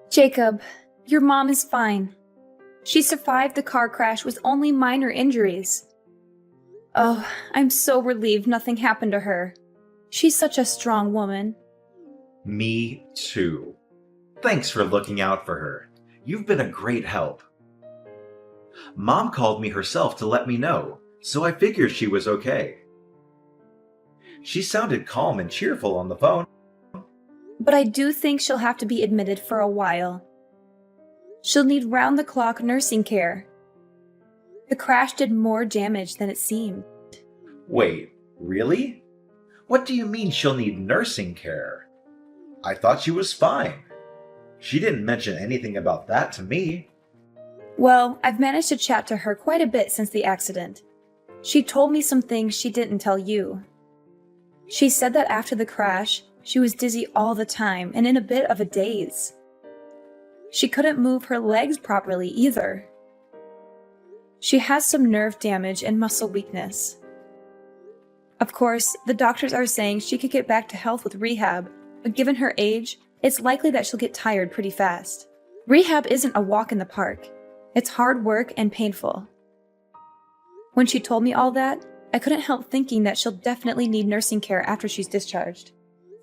Jacob, your mom is fine. She survived the car crash with only minor injuries. Oh, I'm so relieved nothing happened to her. She's such a strong woman. Me too. Thanks for looking out for her. You've been a great help. Mom called me herself to let me know, so I figured she was okay. She sounded calm and cheerful on the phone. But I do think she'll have to be admitted for a while. She'll need round-the-clock nursing care. The crash did more damage than it seemed. Wait, really? What do you mean she'll need nursing care? I thought she was fine. She didn't mention anything about that to me. Well, I've managed to chat to her quite a bit since the accident. She told me some things she didn't tell you. She said that after the crash, she was dizzy all the time and in a bit of a daze. She couldn't move her legs properly either. She has some nerve damage and muscle weakness. Of course, the doctors are saying she could get back to health with rehab, but given her age, it's likely that she'll get tired pretty fast. Rehab isn't a walk in the park. It's hard work and painful. When she told me all that, I couldn't help thinking that she'll definitely need nursing care after she's discharged.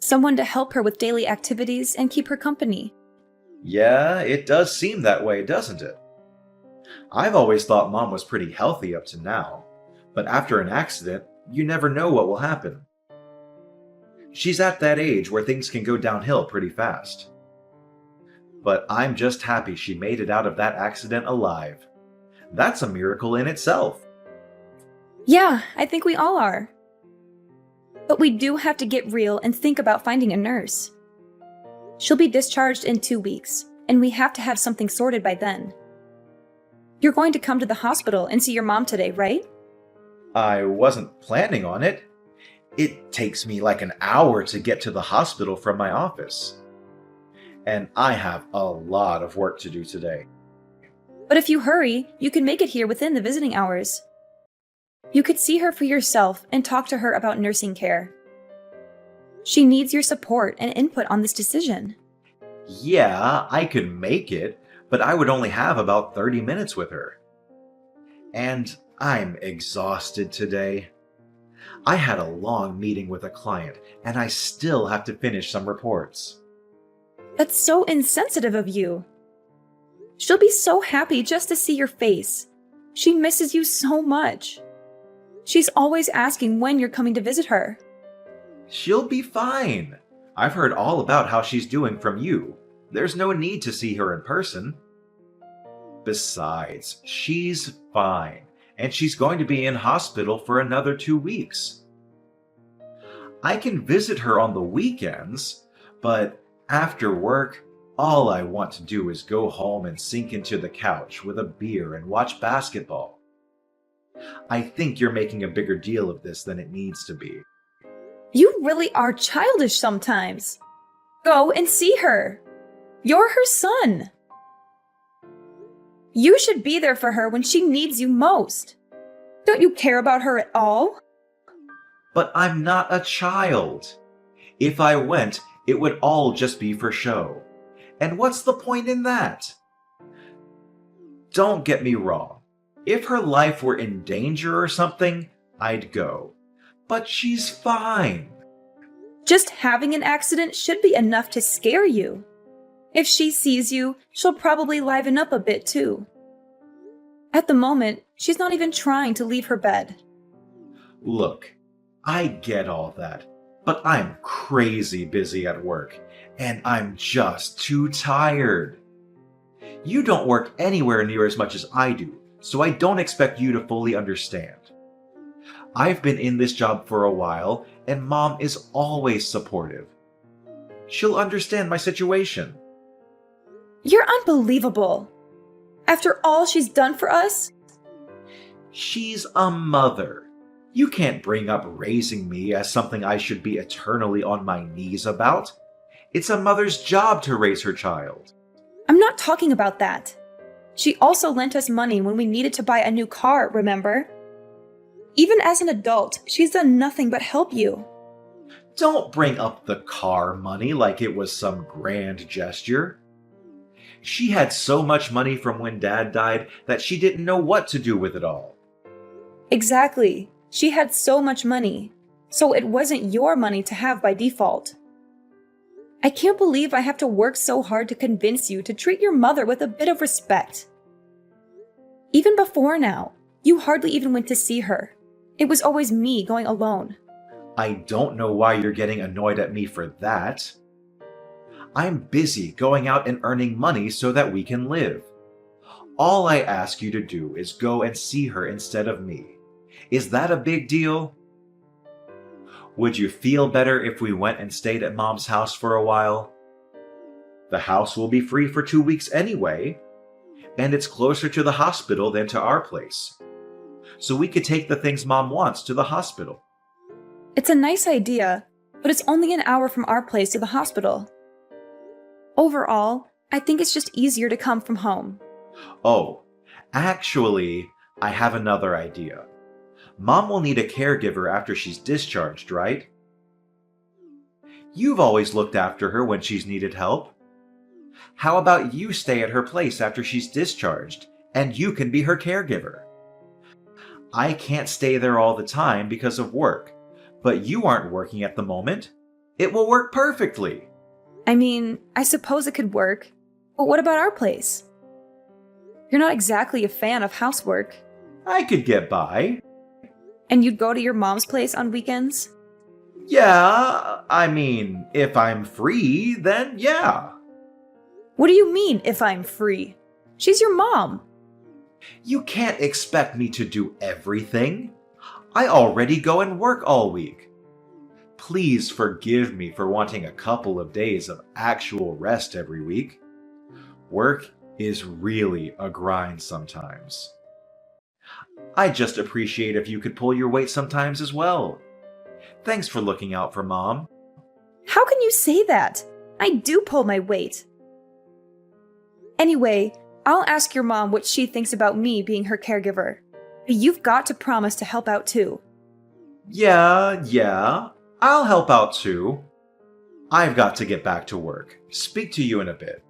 Someone to help her with daily activities and keep her company. Yeah, it does seem that way, doesn't it? I've always thought Mom was pretty healthy up to now, but after an accident, you never know what will happen. She's at that age where things can go downhill pretty fast. But I'm just happy she made it out of that accident alive. That's a miracle in itself. Yeah, I think we all are. But we do have to get real and think about finding a nurse. She'll be discharged in 2 weeks, and we have to have something sorted by then. You're going to come to the hospital and see your mom today, right? I wasn't planning on it. It takes me like an hour to get to the hospital from my office. And I have a lot of work to do today. But if you hurry, you can make it here within the visiting hours. You could see her for yourself and talk to her about nursing care. She needs your support and input on this decision. Yeah, I could make it, but I would only have about 30 minutes with her. And I'm exhausted today. I had a long meeting with a client, and I still have to finish some reports. That's so insensitive of you. She'll be so happy just to see your face. She misses you so much. She's always asking when you're coming to visit her. She'll be fine. I've heard all about how she's doing from you. There's no need to see her in person. Besides, she's fine, and she's going to be in hospital for another 2 weeks. I can visit her on the weekends, but after work, all I want to do is go home and sink into the couch with a beer and watch basketball. I think you're making a bigger deal of this than it needs to be. You really are childish sometimes. Go and see her. You're her son. You should be there for her when she needs you most. Don't you care about her at all? But I'm not a child. If I went, it would all just be for show. And what's the point in that? Don't get me wrong. If her life were in danger or something, I'd go. But she's fine. Just having an accident should be enough to scare you. If she sees you, she'll probably liven up a bit too. At the moment, she's not even trying to leave her bed. Look, I get all that, but I'm crazy busy at work, and I'm just too tired. You don't work anywhere near as much as I do, so I don't expect you to fully understand. I've been in this job for a while, and Mom is always supportive. She'll understand my situation. You're unbelievable. After all she's done for us? She's a mother. You can't bring up raising me as something I should be eternally on my knees about. It's a mother's job to raise her child. I'm not talking about that. She also lent us money when we needed to buy a new car, remember? Even as an adult, she's done nothing but help you. Don't bring up the car money like it was some grand gesture. She had so much money from when Dad died that she didn't know what to do with it all. Exactly. She had so much money. So it wasn't your money to have by default. I can't believe I have to work so hard to convince you to treat your mother with a bit of respect. Even before now, you hardly even went to see her. It was always me going alone. I don't know why you're getting annoyed at me for that. I'm busy going out and earning money so that we can live. All I ask you to do is go and see her instead of me. Is that a big deal? Would you feel better if we went and stayed at Mom's house for a while? The house will be free for 2 weeks anyway, and it's closer to the hospital than to our place. So we could take the things Mom wants to the hospital. It's a nice idea, but it's only an hour from our place to the hospital. Overall, I think it's just easier to come from home. Oh, actually, I have another idea. Mom will need a caregiver after she's discharged, right? You've always looked after her when she's needed help. How about you stay at her place after she's discharged, and you can be her caregiver? I can't stay there all the time because of work, but you aren't working at the moment. It will work perfectly. I mean, I suppose it could work, but what about our place? You're not exactly a fan of housework. I could get by. And you'd go to your mom's place on weekends? Yeah, I mean, if I'm free, then yeah. What do you mean, if I'm free? She's your mom. You can't expect me to do everything. I already go and work all week. Please forgive me for wanting a couple of days of actual rest every week. Work is really a grind sometimes. I just appreciate if you could pull your weight sometimes as well. Thanks for looking out for Mom. How can you say that? I do pull my weight. Anyway, I'll ask your mom what she thinks about me being her caregiver. But you've got to promise to help out too. Yeah, I'll help out too. I've got to get back to work. Speak to you in a bit.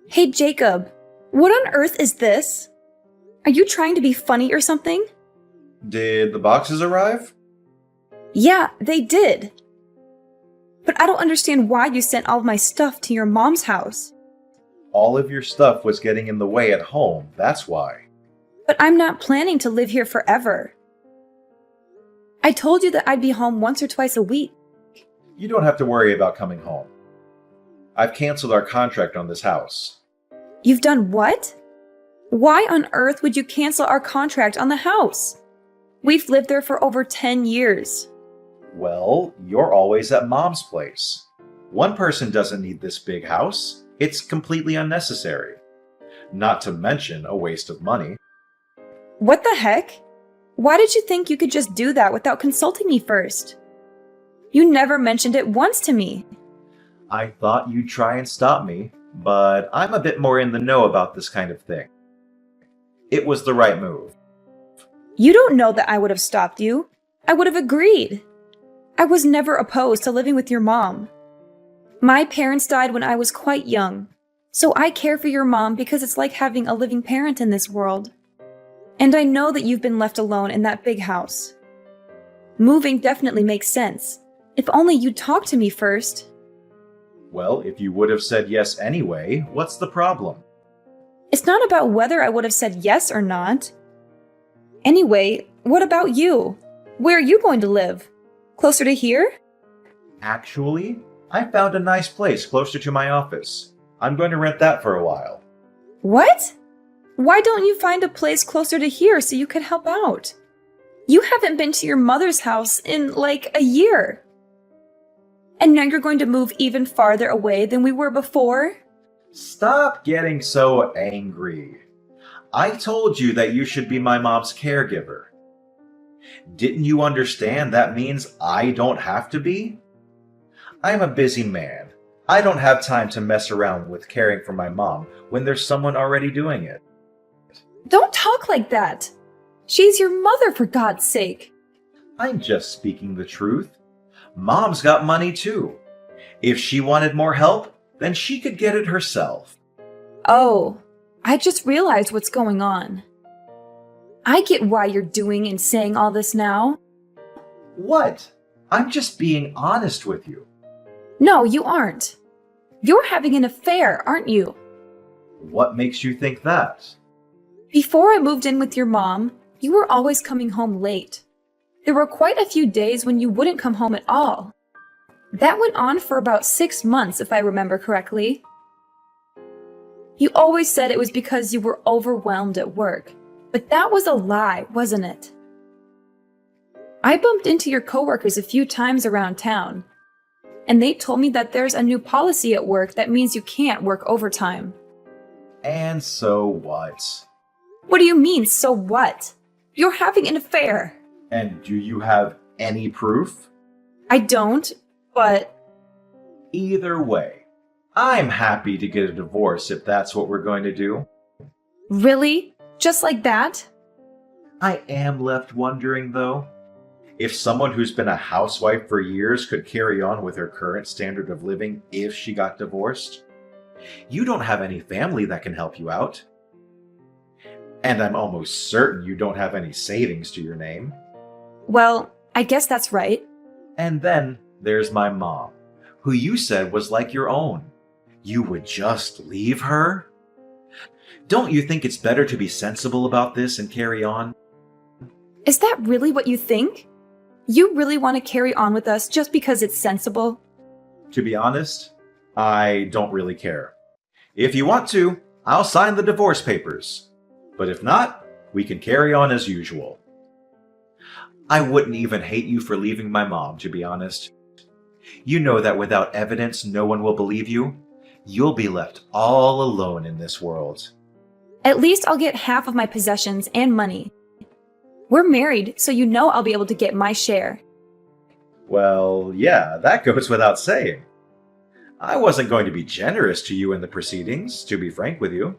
Hey, Jacob. What on earth is this? Are you trying to be funny or something? Did the boxes arrive? Yeah, they did. But I don't understand why you sent all of my stuff to your mom's house. All of your stuff was getting in the way at home, that's why. But I'm not planning to live here forever. I told you that I'd be home once or twice a week. You don't have to worry about coming home. I've canceled our contract on this house. You've done what? Why on earth would you cancel our contract on the house? We've lived there for over 10 years. Well, you're always at Mom's place. One person doesn't need this big house. It's completely unnecessary. Not to mention a waste of money. What the heck? Why did you think you could just do that without consulting me first? You never mentioned it once to me. I thought you'd try and stop me, but I'm a bit more in the know about this kind of thing. It was the right move. You don't know that I would have stopped you. I would have agreed. I was never opposed to living with your mom. My parents died when I was quite young, so I care for your mom because it's like having a living parent in this world. And I know that you've been left alone in that big house. Moving definitely makes sense. If only you'd talk to me first. Well, if you would have said yes anyway, what's the problem? It's not about whether I would have said yes or not. Anyway, what about you? Where are you going to live? Closer to here? Actually, I found a nice place closer to my office. I'm going to rent that for a while. What? Why don't you find a place closer to here so you could help out? You haven't been to your mother's house in like a year. And now you're going to move even farther away than we were before? Stop getting so angry. I told you that you should be my mom's caregiver. Didn't you understand that means I don't have to be? I'm a busy man. I don't have time to mess around with caring for my mom when there's someone already doing it. Don't talk like that. She's your mother, for God's sake. I'm just speaking the truth. Mom's got money too. If she wanted more help, then she could get it herself. Oh, I just realized what's going on. I get why you're doing and saying all this now. What? I'm just being honest with you. No, you aren't. You're having an affair, aren't you? What makes you think that? Before I moved in with your mom, you were always coming home late. There were quite a few days when you wouldn't come home at all. That went on for about 6 months, if I remember correctly. You always said it was because you were overwhelmed at work, but that was a lie, wasn't it? I bumped into your coworkers a few times around town, and they told me that there's a new policy at work that means you can't work overtime. And so what? What do you mean, so what? You're having an affair. And do you have any proof? I don't, but Either way, I'm happy to get a divorce if that's what we're going to do. really? Just like that? I am left wondering, though, if someone who's been a housewife for years could carry on with her current standard of living if she got divorced. You don't have any family that can help you out. And I'm almost certain you don't have any savings to your name. Well, I guess that's right. And then there's my mom, who you said was like your own. You would just leave her? Don't you think it's better to be sensible about this and carry on? Is that really what you think? You really want to carry on with us just because it's sensible? To be honest, I don't really care. If you want to, I'll sign the divorce papers. But if not, we can carry on as usual. I wouldn't even hate you for leaving my mom, to be honest. You know that without evidence, no one will believe you. You'll be left all alone in this world. At least I'll get half of my possessions and money. We're married, so you know I'll be able to get my share. Well, yeah, that goes without saying. I wasn't going to be generous to you in the proceedings, to be frank with you.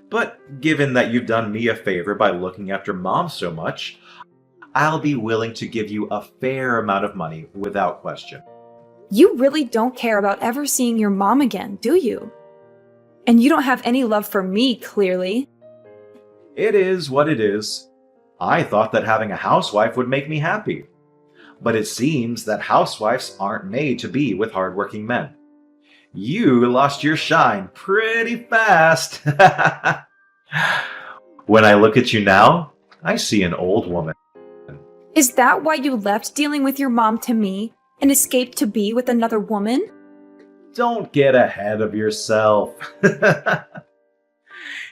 But given that you've done me a favor by looking after Mom so much, I'll be willing to give you a fair amount of money without question. You really don't care about ever seeing your mom again, do you? And you don't have any love for me, clearly. It is what it is. I thought that having a housewife would make me happy. But it seems that housewives aren't made to be with hardworking men. You lost your shine pretty fast. When I look at you now, I see an old woman. Is that why you left dealing with your mom to me and escaped to be with another woman? Don't get ahead of yourself.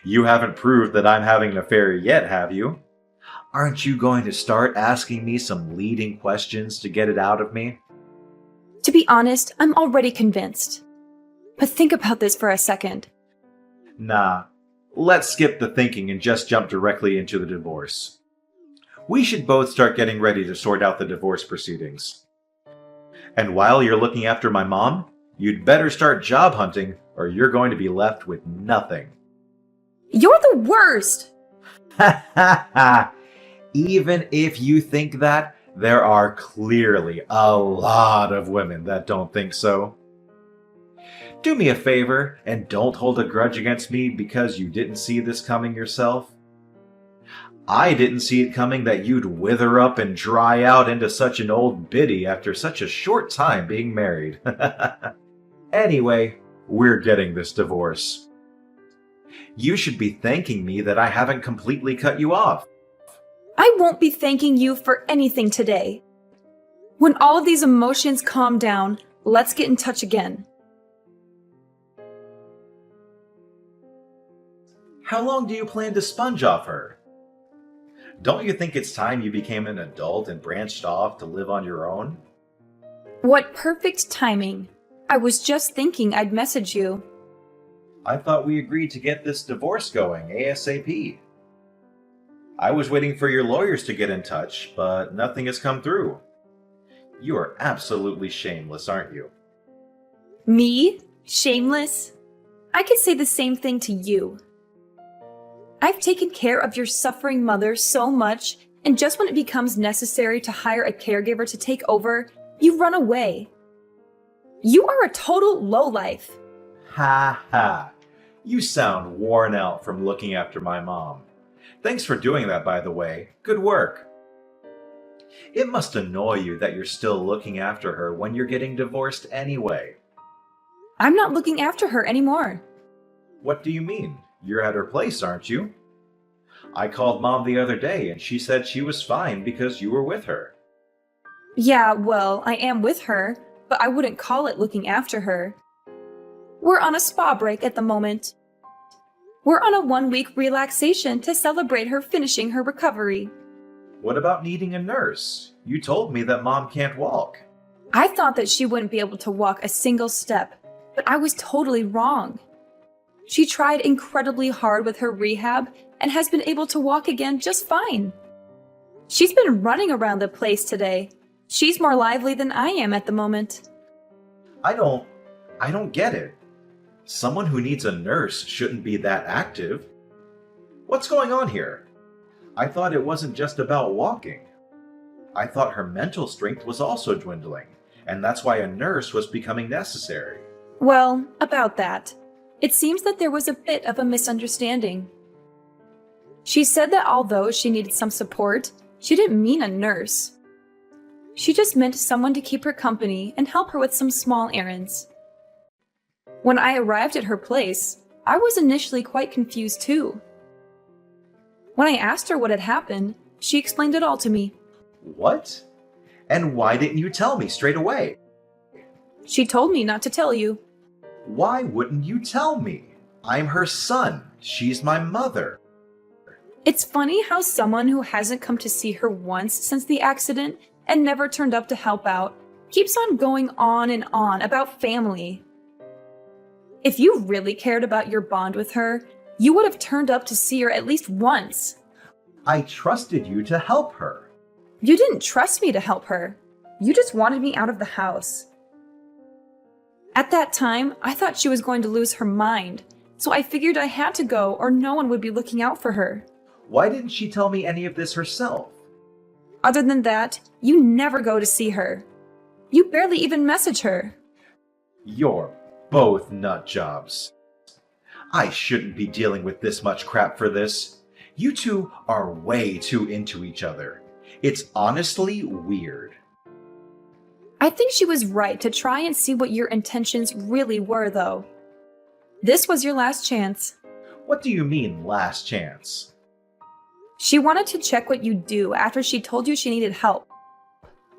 You haven't proved that I'm having an affair yet, have you? Aren't you going to start asking me some leading questions to get it out of me? To be honest, I'm already convinced. But think about this for a second. Nah, let's skip the thinking and just jump directly into the divorce. We should both start getting ready to sort out the divorce proceedings. And while you're looking after my mom, you'd better start job hunting or you're going to be left with nothing. You're the worst! Ha ha ha! Even if you think that, there are clearly a lot of women that don't think so. Do me a favor and don't hold a grudge against me because you didn't see this coming yourself. I didn't see it coming that you'd wither up and dry out into such an old biddy after such a short time being married. Anyway, we're getting this divorce. You should be thanking me that I haven't completely cut you off. I won't be thanking you for anything today. When all of these emotions calm down, let's get in touch again. How long do you plan to sponge off her? Don't you think it's time you became an adult and branched off to live on your own? What perfect timing. I was just thinking I'd message you. I thought we agreed to get this divorce going ASAP. I was waiting for your lawyers to get in touch, but nothing has come through. You are absolutely shameless, aren't you? Me? Shameless? I could say the same thing to you. I've taken care of your suffering mother so much, and just when it becomes necessary to hire a caregiver to take over, you run away. You are a total lowlife. Ha ha. You sound worn out from looking after my mom. Thanks for doing that, by the way. Good work. It must annoy you that you're still looking after her when you're getting divorced anyway. I'm not looking after her anymore. What do you mean? You're at her place, aren't you? I called Mom the other day and she said she was fine because you were with her. Yeah, well, I am with her, but I wouldn't call it looking after her. We're on a spa break at the moment. We're on a 1-week relaxation to celebrate her finishing her recovery. What about needing a nurse? You told me that Mom can't walk. I thought that she wouldn't be able to walk a single step, but I was totally wrong. She tried incredibly hard with her rehab and has been able to walk again just fine. She's been running around the place today. She's more lively than I am at the moment. I don't get it. Someone who needs a nurse shouldn't be that active. What's going on here? I thought it wasn't just about walking. I thought her mental strength was also dwindling, and that's why a nurse was becoming necessary. Well, about that. It seems that there was a bit of a misunderstanding. She said that although she needed some support, she didn't mean a nurse. She just meant someone to keep her company and help her with some small errands. When I arrived at her place, I was initially quite confused too. When I asked her what had happened, she explained it all to me. What? And why didn't you tell me straight away? She told me not to tell you. Why wouldn't you tell me? I'm her son. She's my mother. It's funny how someone who hasn't come to see her once since the accident and never turned up to help out keeps on going on and on about family. If you really cared about your bond with her, you would have turned up to see her at least once. I trusted you to help her. You didn't trust me to help her. You just wanted me out of the house. At that time, I thought she was going to lose her mind, so I figured I had to go or no one would be looking out for her. Why didn't she tell me any of this herself? Other than that, you never go to see her. You barely even message her. You're both nut jobs. I shouldn't be dealing with this much crap for this. You two are way too into each other. It's honestly weird. I think she was right to try and see what your intentions really were, though. This was your last chance. What do you mean, last chance? She wanted to check what you'd do after she told you she needed help.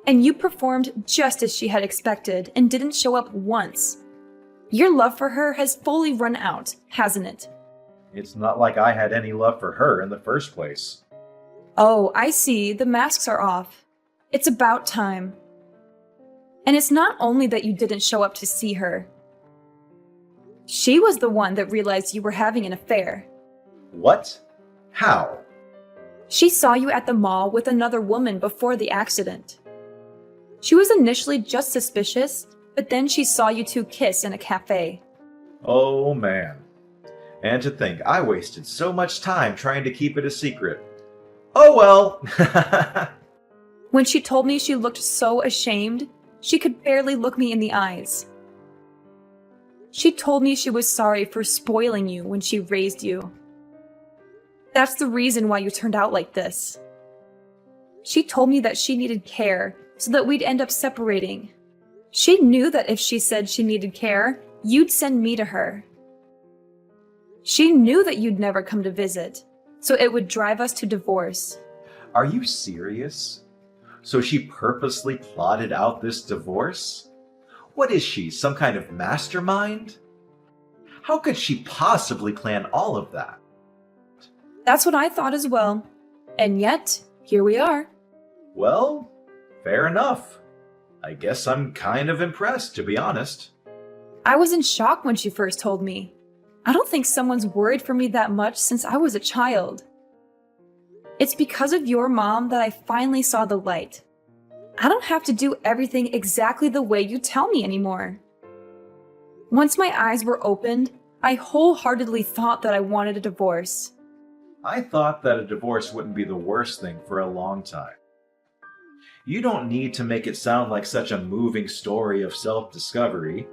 And you performed just as she had expected and didn't show up once. Your love for her has fully run out, hasn't it? It's not like I had any love for her in the first place. Oh, I see. The masks are off. It's about time. And it's not only that you didn't show up to see her. She was the one that realized you were having an affair. What? How? She saw you at the mall with another woman before the accident. She was initially just suspicious, but then she saw you two kiss in a cafe. Oh man. And to think I wasted so much time trying to keep it a secret. Oh well! When she told me she looked so ashamed, she could barely look me in the eyes. She told me she was sorry for spoiling you when she raised you. That's the reason why you turned out like this. She told me that she needed care so that we'd end up separating. She knew that if she said she needed care, you'd send me to her. She knew that you'd never come to visit, so it would drive us to divorce. Are you serious? So she purposely plotted out this divorce? What is she, some kind of mastermind? How could she possibly plan all of that? That's what I thought as well. And yet, here we are. Well, fair enough. I guess I'm kind of impressed, to be honest. I was in shock when she first told me. I don't think someone's worried for me that much since I was a child. It's because of your mom that I finally saw the light. I don't have to do everything exactly the way you tell me anymore. Once my eyes were opened, I wholeheartedly thought that I wanted a divorce. I thought that a divorce wouldn't be the worst thing for a long time. You don't need to make it sound like such a moving story of self-discovery.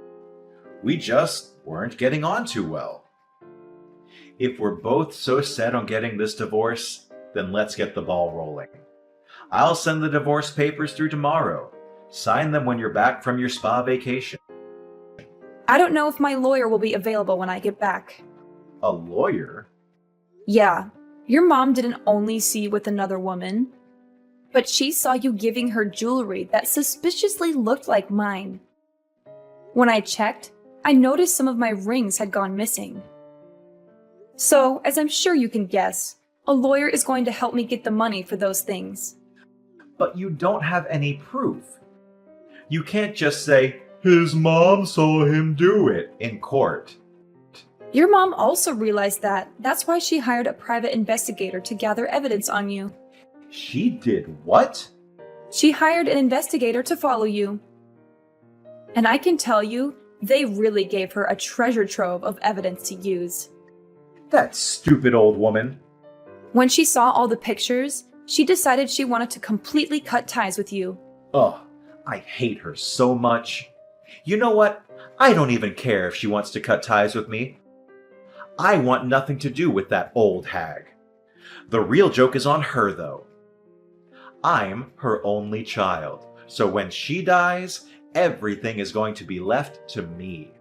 We just weren't getting on too well. If we're both so set on getting this divorce, then let's get the ball rolling. I'll send the divorce papers through tomorrow. Sign them when you're back from your spa vacation. I don't know if my lawyer will be available when I get back. A lawyer? Yeah, your mom didn't only see you with another woman, but she saw you giving her jewelry that suspiciously looked like mine. When I checked, I noticed some of my rings had gone missing. So, as I'm sure you can guess, a lawyer is going to help me get the money for those things. But you don't have any proof. You can't just say, his mom saw him do it in court. Your mom also realized that. That's why she hired a private investigator to gather evidence on you. She did what? She hired an investigator to follow you. And I can tell you, they really gave her a treasure trove of evidence to use. That stupid old woman. When she saw all the pictures, she decided she wanted to completely cut ties with you. Ugh, I hate her so much. You know what? I don't even care if she wants to cut ties with me. I want nothing to do with that old hag. The real joke is on her, though. I'm her only child, so when she dies, everything is going to be left to me.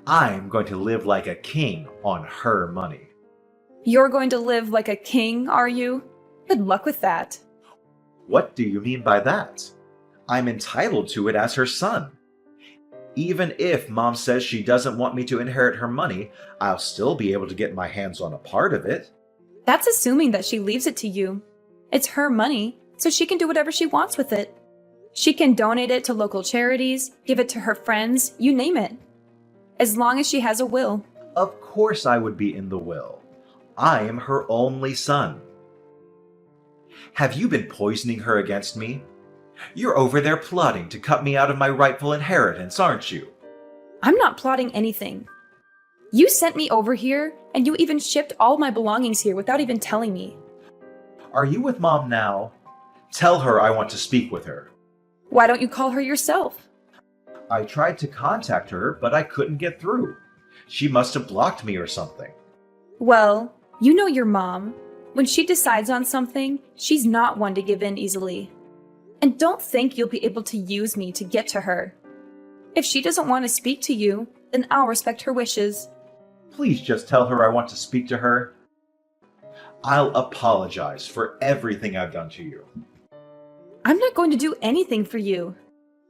I'm going to live like a king on her money. You're going to live like a king, are you? Good luck with that. What do you mean by that? I'm entitled to it as her son. Even if Mom says she doesn't want me to inherit her money, I'll still be able to get my hands on a part of it. That's assuming that she leaves it to you. It's her money, so she can do whatever she wants with it. She can donate it to local charities, give it to her friends, you name it. As long as she has a will. Of course I would be in the will. I am her only son. Have you been poisoning her against me? You're over there plotting to cut me out of my rightful inheritance, aren't you? I'm not plotting anything. You sent me over here, and you even shipped all my belongings here without even telling me. Are you with Mom now? Tell her I want to speak with her. Why don't you call her yourself? I tried to contact her, but I couldn't get through. She must have blocked me or something. Well, you know your mom. When she decides on something, she's not one to give in easily. And don't think you'll be able to use me to get to her. If she doesn't want to speak to you, then I'll respect her wishes. Please just tell her I want to speak to her. I'll apologize for everything I've done to you. I'm not going to do anything for you.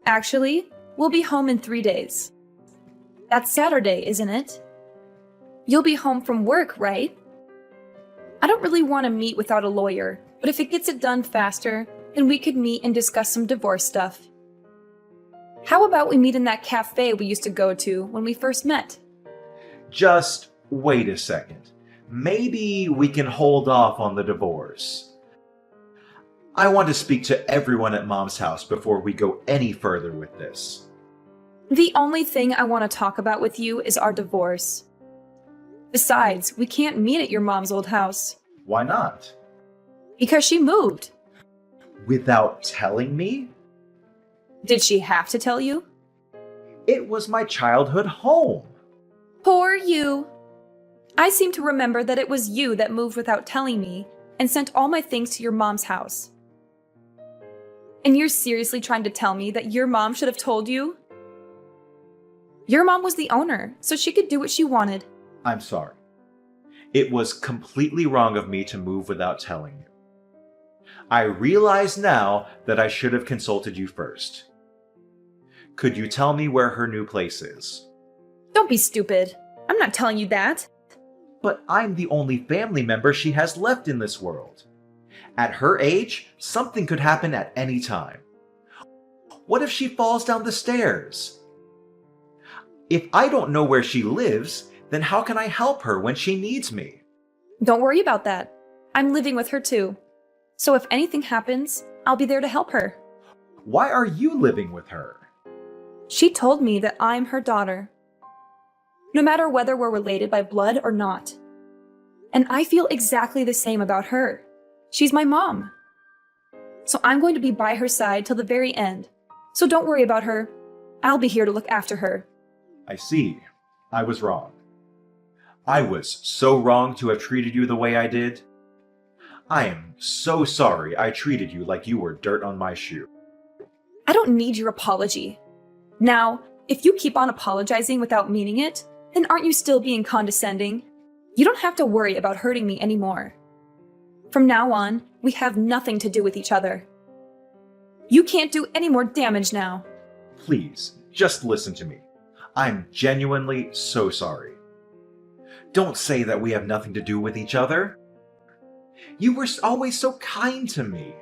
Actually, we'll be home in 3 days. That's Saturday, isn't it? You'll be home from work, right? I don't really want to meet without a lawyer, but if it gets it done faster, then we could meet and discuss some divorce stuff. How about we meet in that cafe we used to go to when we first met? Just wait a second. Maybe we can hold off on the divorce. I want to speak to everyone at Mom's house before we go any further with this. The only thing I want to talk about with you is our divorce. Besides, we can't meet at your mom's old house. Why not? Because she moved. Without telling me? Did she have to tell you? It was my childhood home. Poor you. I seem to remember that it was you that moved without telling me and sent all my things to your mom's house. And you're seriously trying to tell me that your mom should have told you? Your mom was the owner, so she could do what she wanted. I'm sorry. It was completely wrong of me to move without telling you. I realize now that I should have consulted you first. Could you tell me where her new place is? Don't be stupid. I'm not telling you that. But I'm the only family member she has left in this world. At her age, something could happen at any time. What if she falls down the stairs? If I don't know where she lives, then how can I help her when she needs me? Don't worry about that. I'm living with her too. So if anything happens, I'll be there to help her. Why are you living with her? She told me that I'm her daughter. No matter whether we're related by blood or not. And I feel exactly the same about her. She's my mom. So I'm going to be by her side till the very end. So don't worry about her. I'll be here to look after her. I see. I was wrong. I was so wrong to have treated you the way I did. I am so sorry I treated you like you were dirt on my shoe. I don't need your apology. Now, if you keep on apologizing without meaning it, then aren't you still being condescending? You don't have to worry about hurting me anymore. From now on, we have nothing to do with each other. You can't do any more damage now. Please, just listen to me. I'm genuinely so sorry. Don't say that we have nothing to do with each other. You were always so kind to me.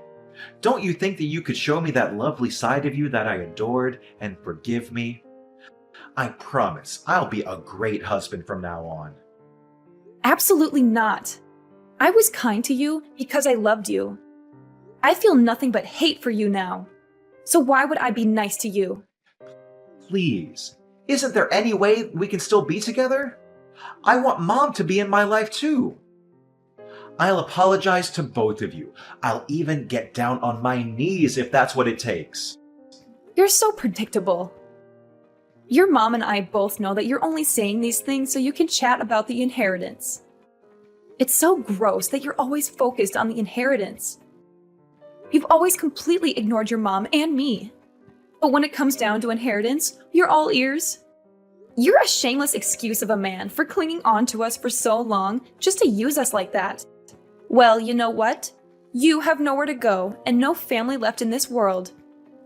Don't you think that you could show me that lovely side of you that I adored and forgive me? I promise I'll be a great husband from now on. Absolutely not. I was kind to you because I loved you. I feel nothing but hate for you now. So why would I be nice to you? Please, isn't there any way we can still be together? I want Mom to be in my life too. I'll apologize to both of you. I'll even get down on my knees if that's what it takes. You're so predictable. Your mom and I both know that you're only saying these things so you can chat about the inheritance. It's so gross that you're always focused on the inheritance. You've always completely ignored your mom and me. But when it comes down to inheritance, you're all ears. You're a shameless excuse of a man for clinging on to us for so long just to use us like that. Well, you know what? You have nowhere to go and no family left in this world.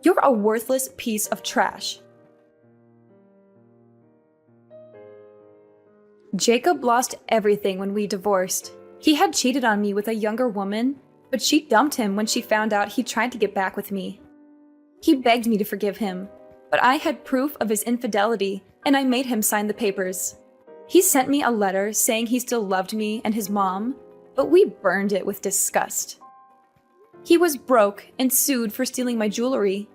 You're a worthless piece of trash. Jacob lost everything when we divorced. He had cheated on me with a younger woman, but she dumped him when she found out he tried to get back with me. He begged me to forgive him, but I had proof of his infidelity and I made him sign the papers. He sent me a letter saying he still loved me and his mom, but we burned it with disgust. He was broke and sued for stealing my jewelry.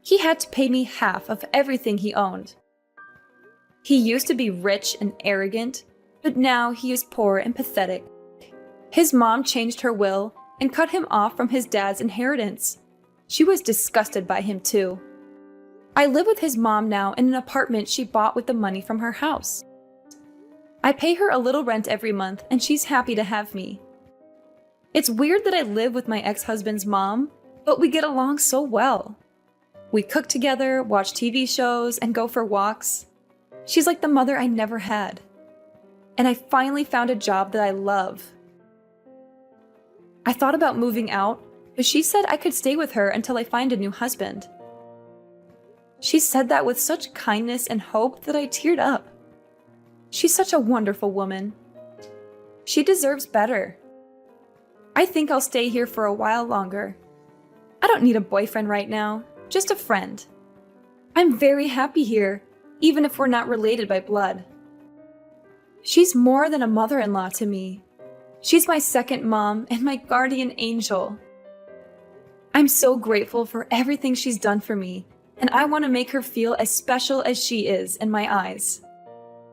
He had to pay me half of everything he owned. He used to be rich and arrogant, but now he is poor and pathetic. His mom changed her will and cut him off from his dad's inheritance. She was disgusted by him too. I live with his mom now in an apartment she bought with the money from her house. I pay her a little rent every month and she's happy to have me. It's weird that I live with my ex-husband's mom, but we get along so well. We cook together, watch TV shows, and go for walks. She's like the mother I never had. And I finally found a job that I love. I thought about moving out, but she said I could stay with her until I find a new husband. She said that with such kindness and hope that I teared up. She's such a wonderful woman. She deserves better. I think I'll stay here for a while longer. I don't need a boyfriend right now, just a friend. I'm very happy here, even if we're not related by blood. She's more than a mother-in-law to me. She's my second mom and my guardian angel. I'm so grateful for everything she's done for me, and I want to make her feel as special as she is in my eyes.